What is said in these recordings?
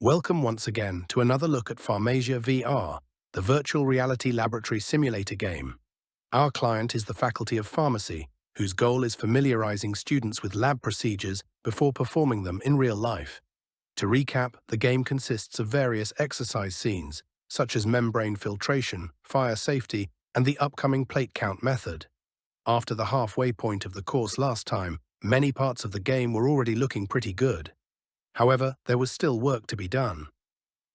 Welcome once again to another look at FarmasiaVR, the virtual reality laboratory simulator game. Our client is the Faculty of Pharmacy, whose goal is familiarizing students with lab procedures before performing them in real life. To recap, the game consists of various exercise scenes, such as membrane filtration, fire safety, and the upcoming plate count method. After the halfway point of the course last time, many parts of the game were already looking pretty good. However, there was still work to be done.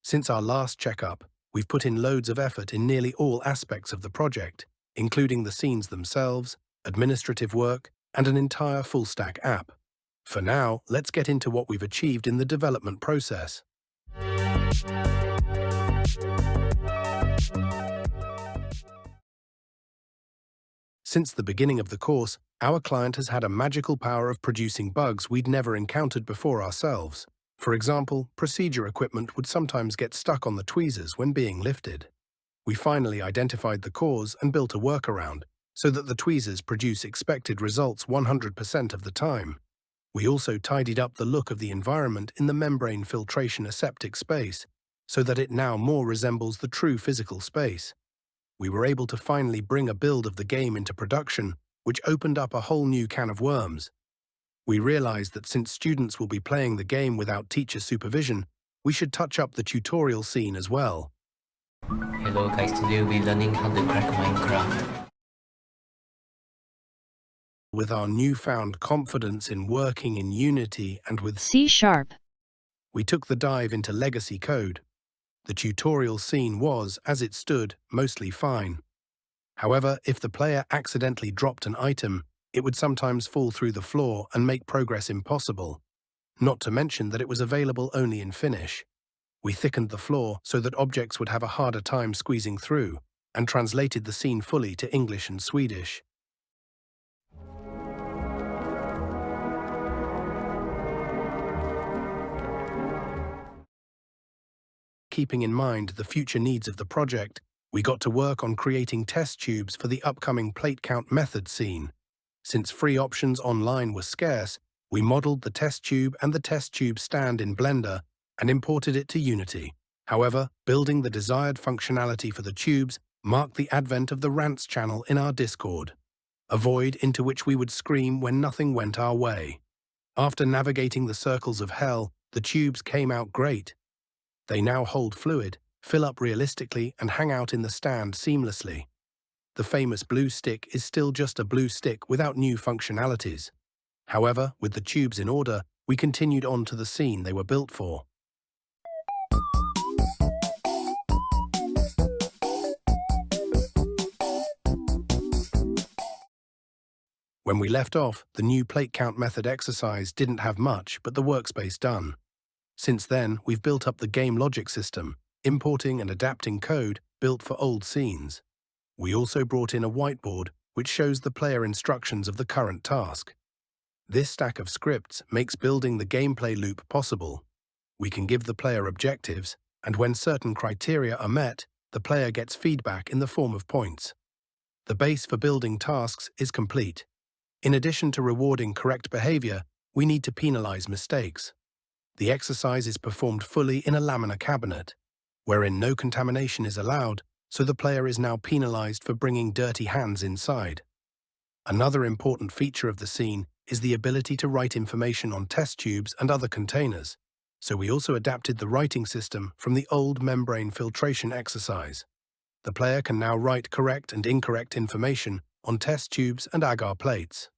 Since our last checkup, we've put in loads of effort in nearly all aspects of the project, including the scenes themselves, administrative work, and an entire full-stack app. For now, let's get into what we've achieved in the development process. Since the beginning of the course, our client has had a magical power of producing bugs we'd never encountered before ourselves. For example, procedure equipment would sometimes get stuck on the tweezers when being lifted. We finally identified the cause and built a workaround so that the tweezers produce expected results 100% of the time. We also tidied up the look of the environment in the membrane filtration aseptic space so that it now more resembles the true physical space. We were able to finally bring a build of the game into production, which opened up a whole new can of worms. We realized that since students will be playing the game without teacher supervision, we should touch up the tutorial scene as well. Hello guys, today we'll be learning how to crack Minecraft. With our newfound confidence in working in Unity and with C#, we took the dive into legacy code. The tutorial scene was, as it stood, mostly fine. However, if the player accidentally dropped an item, it would sometimes fall through the floor and make progress impossible. Not to mention that it was available only in Finnish. We thickened the floor so that objects would have a harder time squeezing through, and translated the scene fully to English and Swedish. Keeping in mind the future needs of the project, we got to work on creating test tubes for the upcoming plate count method scene. Since free options online were scarce, we modeled the test tube and the test tube stand in Blender and imported it to Unity. However, building the desired functionality for the tubes marked the advent of the rants channel in our Discord, a void into which we would scream when nothing went our way. After navigating the circles of hell, the tubes came out great. They now hold fluid, fill up realistically, and hang out in the stand seamlessly. The famous blue stick is still just a blue stick without new functionalities. However, with the tubes in order, we continued on to the scene they were built for. When we left off, the new plate count method exercise didn't have much but the workspace done. Since then, we've built up the game logic system, importing and adapting code built for old scenes. We also brought in a whiteboard which shows the player instructions of the current task. This stack of scripts makes building the gameplay loop possible. We can give the player objectives, and when certain criteria are met, the player gets feedback in the form of points. The base for building tasks is complete. In addition to rewarding correct behavior, we need to penalize mistakes. The exercise is performed fully in a laminar cabinet, wherein no contamination is allowed, so the player is now penalized for bringing dirty hands inside. Another important feature of the scene is the ability to write information on test tubes and other containers, so we also adapted the writing system from the old membrane filtration exercise. The player can now write correct and incorrect information on test tubes and agar plates.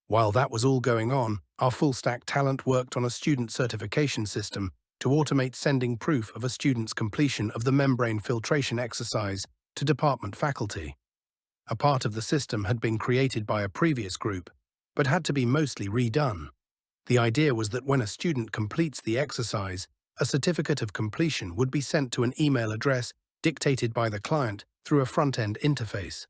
While that was all going on, our full-stack talent worked on a student certification system to automate sending proof of a student's completion of the membrane filtration exercise to department faculty. A part of the system had been created by a previous group, but had to be mostly redone. The idea was that when a student completes the exercise, a certificate of completion would be sent to an email address dictated by the client through a front-end interface.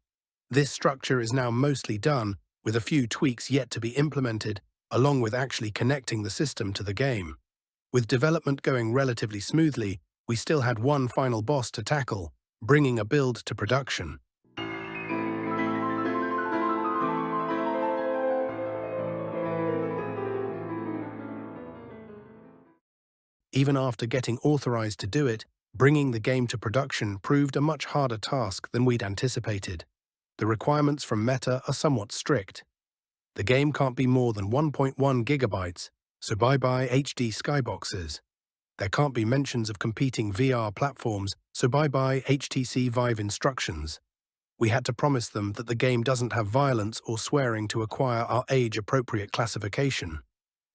This structure is now mostly done, with a few tweaks yet to be implemented, along with actually connecting the system to the game. With development going relatively smoothly, we still had one final boss to tackle, bringing a build to production. Even after getting authorized to do it, bringing the game to production proved a much harder task than we'd anticipated. The requirements from Meta are somewhat strict. The game can't be more than 1.1 gigabytes, so bye-bye HD skyboxes. There can't be mentions of competing VR platforms, so bye-bye HTC Vive instructions. We had to promise them that the game doesn't have violence or swearing to acquire our age-appropriate classification.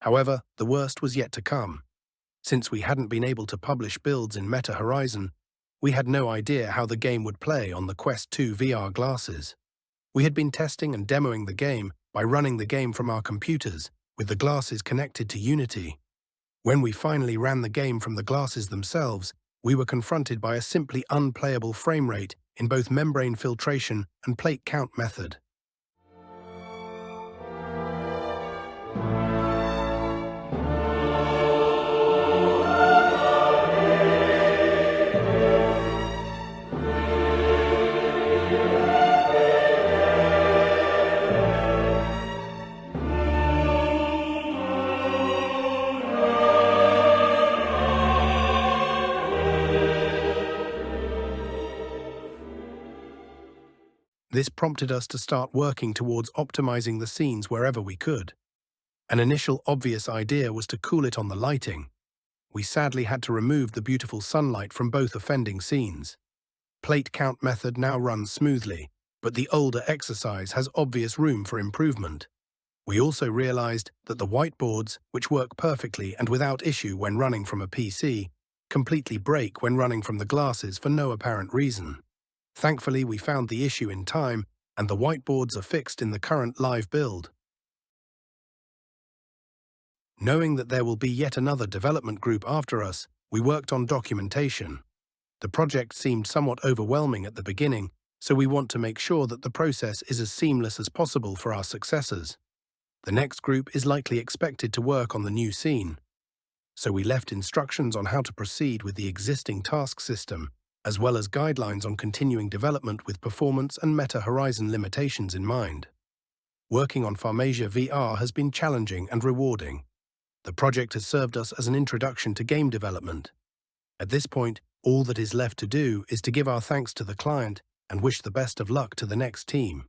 However, the worst was yet to come. Since we hadn't been able to publish builds in Meta Horizon, we had no idea how the game would play on the Quest 2 VR glasses. We had been testing and demoing the game by running the game from our computers, with the glasses connected to Unity. When we finally ran the game from the glasses themselves, we were confronted by a simply unplayable frame rate in both membrane filtration and plate count method. This prompted us to start working towards optimizing the scenes wherever we could. An initial obvious idea was to cool it on the lighting. We sadly had to remove the beautiful sunlight from both offending scenes. Plate count method now runs smoothly, but the older exercise has obvious room for improvement. We also realized that the whiteboards, which work perfectly and without issue when running from a PC, completely break when running from the glasses for no apparent reason. Thankfully, we found the issue in time, and the whiteboards are fixed in the current live build. Knowing that there will be yet another development group after us, we worked on documentation. The project seemed somewhat overwhelming at the beginning, so we want to make sure that the process is as seamless as possible for our successors. The next group is likely expected to work on the new scene. So we left instructions on how to proceed with the existing task system, as well as guidelines on continuing development with performance and Meta Horizon limitations in mind. Working on FarmasiaVR has been challenging and rewarding. The project has served us as an introduction to game development. At this point, all that is left to do is to give our thanks to the client and wish the best of luck to the next team.